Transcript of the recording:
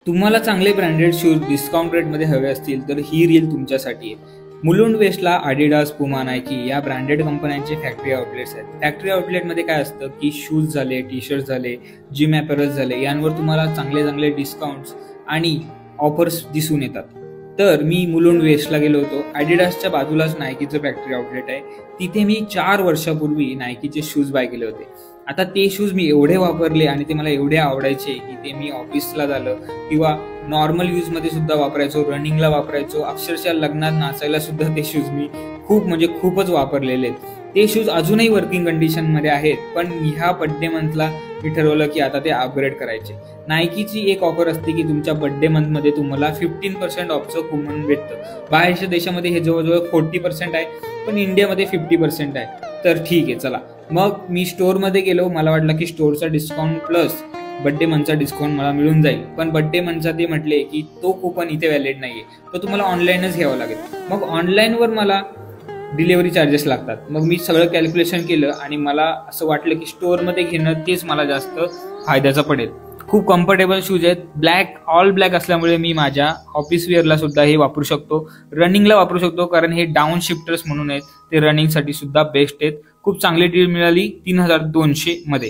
तुम्हाला चांगले branded shoes discount रेटमध्ये हवे असतील तर ही रील तुमच्यासाठी आहे. मुलुंड वेस्टला आडिडास, पुमा, नायकी या ब्रँडेड कंपन्यांचे फॅक्टरी आउटलेट्स आहेत. फॅक्टरी आउटलेटमध्ये काय असतं की शूज झाले, टी शर्ट झाले, जिम ॲपरल्स झाले, यांवर तुम्हाला चांगले चांगले डिस्काउंट्स आणि ऑफर्स दिसून येतात. तर मी मुलुंड वेस्टला गेलो होतो. ॲडिडासच्या बाजूलाच नायकीचं फॅक्टरी आउटलेट आहे. तिथे मी 4 वर्षापूर्वी नायकीचे शूज बाय केले होते. आता ते शूज मी एवढे वापरले आणि ते मला एवढे आवडायचे की ते मी ऑफिसला झालं किंवा नॉर्मल यूजमध्ये सुद्धा वापरायचो, रनिंगला वापरायचो, अक्षरशः लग्नात नाचायला सुद्धा ते शूज मी खूपच वापरलेले आहेत. ते शूज अजूनही वर्किंग कंडिशनमध्ये आहेत, पण ह्या बड्डे मंथला मी ठरवलं की आता ते अपग्रेड करायचे. नायकीची एक ऑफर असते की तुमच्या बड्डे मंथमध्ये तुम्हाला 15% ऑफचं कुपन भेटतं. बाहेरच्या देशामध्ये हे जवळजवळ 40% आहे, पण इंडियामध्ये 50% आहे. तर ठीक आहे, चला मग मी स्टोअरमध्ये गेलो. मला वाटलं की स्टोअरचा डिस्काउंट प्लस बड्डे मंथचा डिस्काउंट मला मिळून जाईल, पण बड्डे मंथचा ते म्हटले की तो कुपन इथे व्हॅलिड नाहीये, तो तुम्हाला ऑनलाईनच घ्यावा लागेल. मग ऑनलाईनवर मला डिलिव्हरी चार्जेस लागतात. मग मी सगळं कॅल्क्युलेशन केलं आणि मला असं वाटलं की स्टोअरमध्ये घेणं तेच मला जास्त फायद्याचं पडेल. खूप कम्फर्टेबल शूज आहेत. ऑल ब्लॅक असल्यामुळे मी माझ्या ऑफिस वेअरला सुद्धा हे वापरू शकतो, रनिंगला वापरू शकतो, कारण हे डाऊन शिफ्टर्स म्हणून आहेत. ते रनिंगसाठी सुद्धा बेस्ट आहेत. खूप चांगली डील मिळाली 3200 मध्ये.